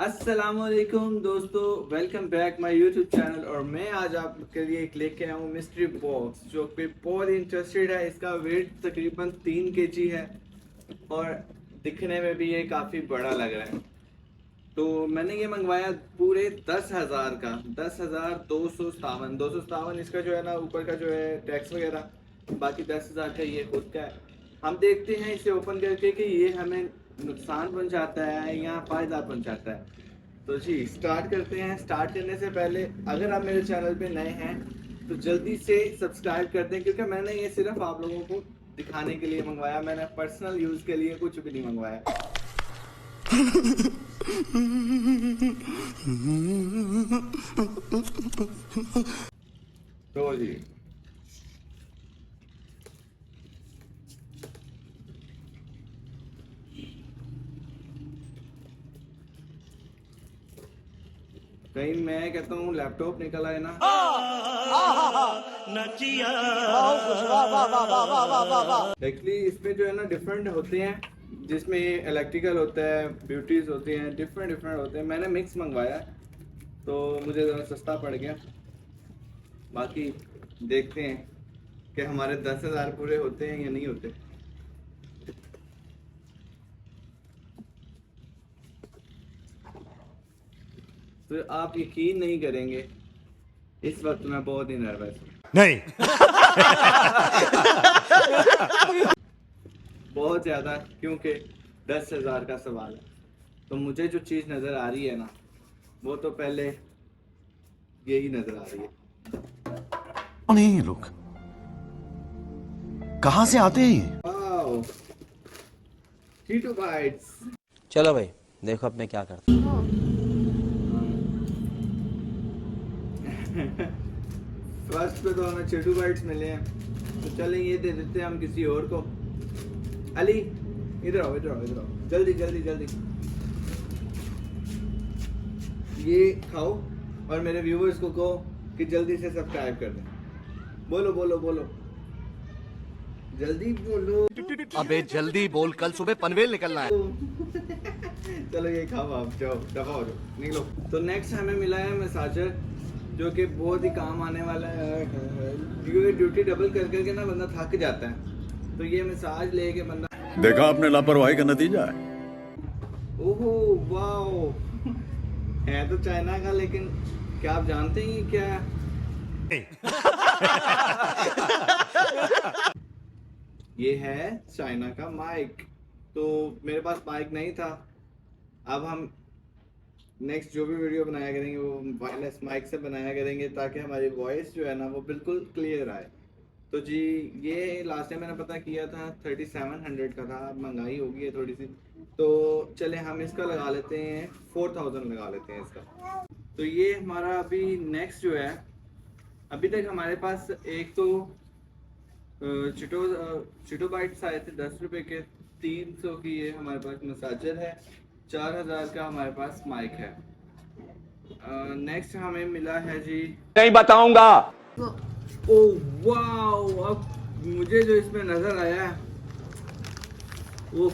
अस्सलामुअलैकुम दोस्तों, welcome back my YouTube channel. और मैं आज आपके लिए एक लेके आया हूँ मिस्ट्री बॉक्स, जो कि बहुत इंटरेस्टेड है। इसका वेट तकरीबन 3 kg है और दिखने में भी ये काफ़ी बड़ा लग रहा है। तो मैंने ये मंगवाया पूरे 10,000 का, 10,257। 257 इसका जो है ना, ऊपर का जो है टैक्स वगैरह, बाकी 10,000 का ये खुद का है। हम देखते हैं इसे ओपन करके कि ये हमें नुकसान पहुंचाता है या फ़ायदा पहुंचाता है। तो जी स्टार्ट करते हैं। स्टार्ट करने से पहले अगर आप मेरे चैनल पे नए हैं तो जल्दी से सब्सक्राइब कर दें, क्योंकि मैंने ये सिर्फ आप लोगों को दिखाने के लिए मंगवाया। मैंने पर्सनल यूज़ के लिए कुछ भी नहीं मंगवाया। तो जी कहीं मैं कहता हूँ लैपटॉप निकल आए ना। एक्चुअली इसमें जो है ना डिफरेंट होते हैं, जिसमें इलेक्ट्रिकल होता है, ब्यूटीज होती हैं, डिफरेंट डिफरेंट होते हैं। मैंने मिक्स मंगवाया तो मुझे ज़रा सस्ता पड़ गया। बाकी देखते हैं कि हमारे 10,000 पूरे होते हैं या नहीं होते। तो आप यकीन नहीं करेंगे, इस वक्त मैं बहुत ही नर्वस हूँ। नहीं। बहुत ज़्यादा, क्योंकि 10,000 का सवाल है। तो मुझे जो चीज़ नज़र आ रही है ना, वो तो पहले यही नज़र आ रही है। कौन है ये लोग? कहां से आते हैं? वाओ, चीटू बाइट्स। चलो भाई देखो अब मैं क्या करता हूँ। फर्स्ट पे तो हमें चीटू बाइट्स मिले हैं, तो चलें ये दे देते हैं हम किसी और को। अली इधर आओ, इधर आओ, इधर आओ, जल्दी जल्दी जल्दी। ये खाओ और मेरे व्यूवर्स को कहो कि जल्दी से सब्सक्राइब कर दें। बोलो बोलो बोलो, जल्दी बोलो। अबे जल्दी बोल, कल सुबह पनवेल निकलना है। चलो ये खाओ, आप जाओ, दफा हो जाओ, निकलो। तो नेक्स्ट हमें मिला है मसाजर, जो कि बहुत ही काम आने वाला है। क्योंकि ड्यूटी डबल कर करके ना बंदा थक जाता है, तो ये मसाज लेके बंदा। देखा आपने लापरवाही का नतीजा है। ओहो वाओ, है तो चाइना का, लेकिन क्या आप जानते हैं क्या ये है चाइना का माइक। तो मेरे पास माइक नहीं था। अब हम नेक्स्ट जो भी वीडियो बनाया करेंगे वो वायरलेस माइक से बनाया करेंगे, ताकि हमारी वॉइस जो है ना वो बिल्कुल क्लियर आए। तो जी ये लास्ट टाइम मैंने पता किया था 3700 का था, महंगाई हो गई है थोड़ी सी। तो चले हम इसका लगा लेते हैं 4000 लगा लेते हैं इसका। तो ये हमारा अभी नेक्स्ट जो है, अभी तक हमारे पास एक तो चिटो बाइट्स आए थे 10 रुपए के, 300 की ये हमारे पास मसाजर है, 4,000 का हमारे पास माइक है। नेक्स्ट हमें मिला है जी, नहीं बताऊंगा। ओ वाओ, अब मुझे जो इसमें नजर आया है वो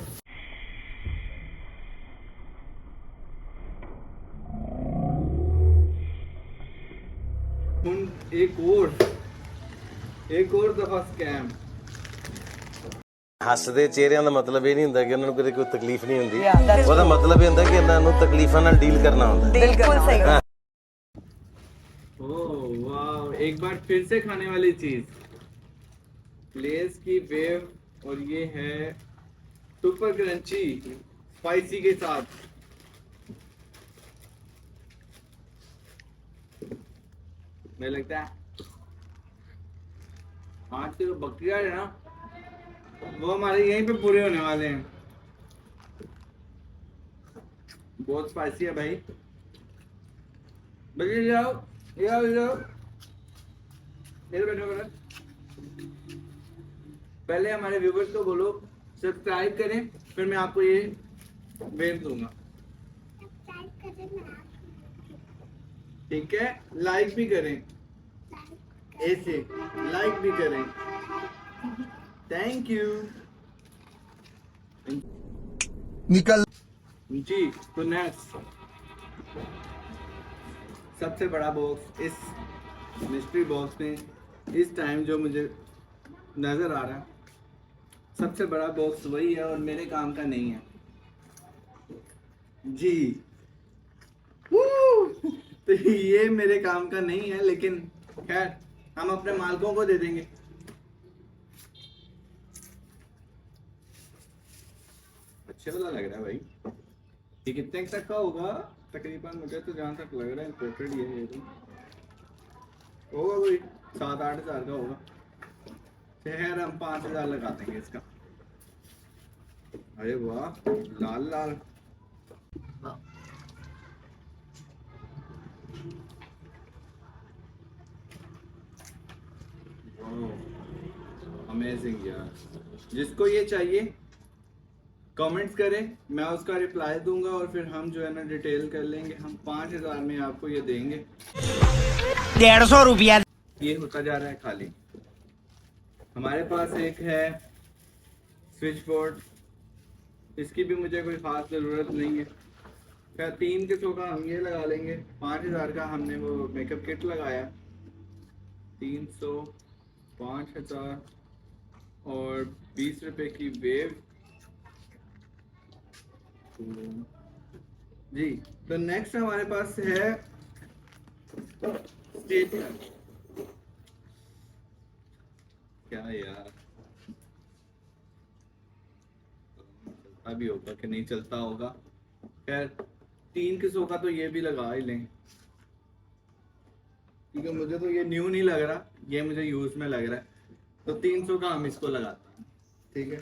एक और दफा स्कैम। ਹੱਸਦੇ ਚਿਹਰਿਆਂ ਦਾ ਮਤਲਬ ਇਹ ਨਹੀਂ ਹੁੰਦਾ ਕਿ ਉਹਨਾਂ ਨੂੰ ਕਦੇ ਕੋਈ ਤਕਲੀਫ ਨਹੀਂ ਹੁੰਦੀ। ਉਹਦਾ ਮਤਲਬ ਇਹ ਹੁੰਦਾ ਕਿ ਇਹਨਾਂ ਨੂੰ ਤਕਲੀਫਾਂ ਨਾਲ ਡੀਲ करना ਹੁੰਦਾ। बिल्कुल सही। ओह वाह, एक बार फिर से खाने वाली चीज, लेस की वेव, और ये है सुपर क्रंची स्पाइसी के साथ। मुझे लगता है आज के जो बकरियां है ना, वो हमारे यहीं पे पूरे होने वाले हैं। बहुत स्पाइसी है भाई। बकरी जाओ, ये आओ, ये आओ, इधर बैठो बेटा। पहले हमारे व्यूवर्स को बोलो सब्सक्राइब करें, फिर मैं आपको ये वेव दूंगा। ठीक है, लाइक भी करें, ऐसे लाइक भी करें। Thank you. निकल। जी तो नेक्स्ट सबसे बड़ा बॉक्स इस मिस्ट्री बॉक्स में इस टाइम जो मुझे नज़र आ रहा है, सबसे बड़ा बॉक्स वही है और मेरे काम का नहीं है जी। तो ये मेरे काम का नहीं है, लेकिन खैर हम अपने मालिकों को दे देंगे। अच्छे वाला लग रहा है भाई। ये कितने तक का होगा तकरीबन? मुझे तो जहाँ तक लग रहा है इंपोर्टेड ये तो होगा कोई 7-8 हज़ार का होगा। खैर हम 5 हज़ार लगा देंगे इसका। अरे वाह, लाल लाल। अमेजिंग यार। जिसको ये चाहिए कमेंट्स करें, मैं उसका रिप्लाई दूंगा और फिर हम जो है ना डिटेल कर लेंगे। हम 5 हज़ार में आपको ये देंगे। 150 रुपया ये होता जा रहा है खाली। हमारे पास एक है स्विच बोर्ड, इसकी भी मुझे कोई ख़ास ज़रूरत नहीं है। क्या 300 का हम ये लगा लेंगे। 5 हज़ार का हमने वो मेकअप किट लगाया। 300, 5 हज़ार और 20 रुपए की वेव जी। तो नेक्स्ट हमारे पास है स्टेपलर। क्या यार, चलता भी होगा कि नहीं चलता होगा। खैर 300 का तो ये भी लगा ही लें, क्योंकि मुझे तो ये न्यू नहीं लग रहा, ये मुझे यूज में लग रहा है। तो 300 का हम इसको लगाते हैं, ठीक है।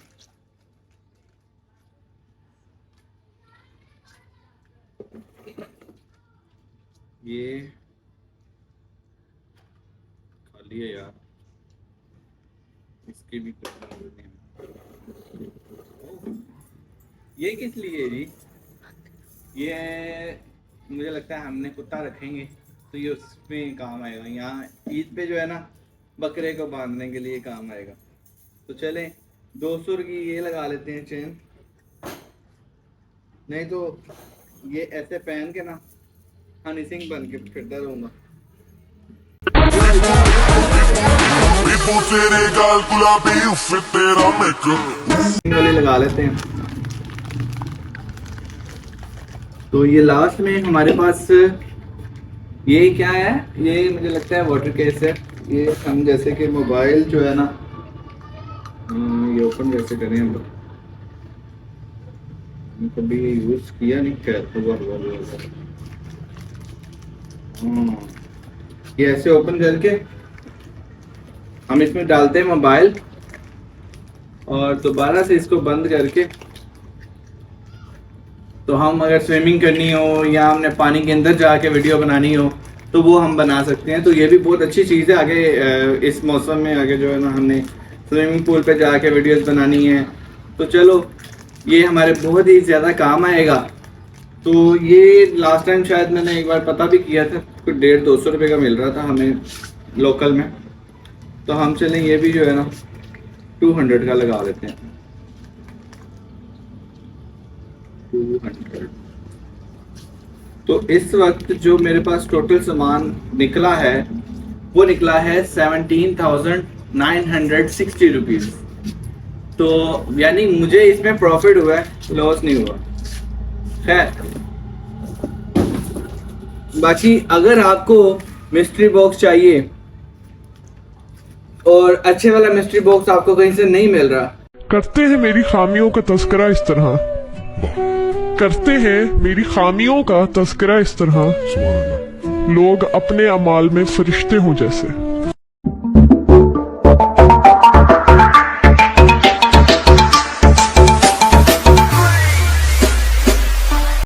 ये खाली है यार, इसकी भी कुछ जरूरत नहीं। ये किस लिए जी? ये मुझे लगता है हमने कुत्ता रखेंगे तो ये उसमें काम आएगा। यहाँ ईद पे जो है ना बकरे को बांधने के लिए काम आएगा। तो चलें 200 की ये लगा लेते हैं चेन, नहीं तो ये ऐसे पहन के ना हनी सिंह बन के फिरता रहूंगा। वाले लगा लेते हैं। तो ये लास्ट में हमारे पास ये क्या है? ये मुझे लगता है वाटर केस है। ये हम जैसे कि मोबाइल जो है ना, ये ओपन कैसे करें हम लोग, कभी यूज किया नहीं। खैर ये ऐसे ओपन करके हम इसमें डालते हैं मोबाइल और दोबारा से इसको बंद करके, तो हम अगर स्विमिंग करनी हो या हमने पानी के अंदर जाके वीडियो बनानी हो तो वो हम बना सकते हैं। तो ये भी बहुत अच्छी चीज़ है। आगे इस मौसम में आगे जो है ना हमने स्विमिंग पूल पे जाके वीडियोस बनानी है, तो चलो ये हमारे बहुत ही ज़्यादा काम आएगा। तो ये लास्ट टाइम शायद मैंने एक बार पता भी किया था, कुछ 150-200 रुपये का मिल रहा था हमें लोकल में। तो हम चलें ये भी जो है ना 200 का लगा देते हैं। 200। तो इस वक्त जो मेरे पास टोटल सामान निकला है वो निकला है 17,960 रुपीज़। तो यानी मुझे इसमें प्रॉफिट हुआ है, लॉस नहीं हुआ। खैर बाकी अगर आपको मिस्ट्री बॉक्स चाहिए और अच्छे वाला मिस्ट्री बॉक्स आपको कहीं से नहीं मिल रहा, करते हैं मेरी खामियों का तस्करा इस तरह, करते हैं मेरी खामियों का तस्करा इस तरह, लोग अपने अमाल में फरिश्ते हों जैसे।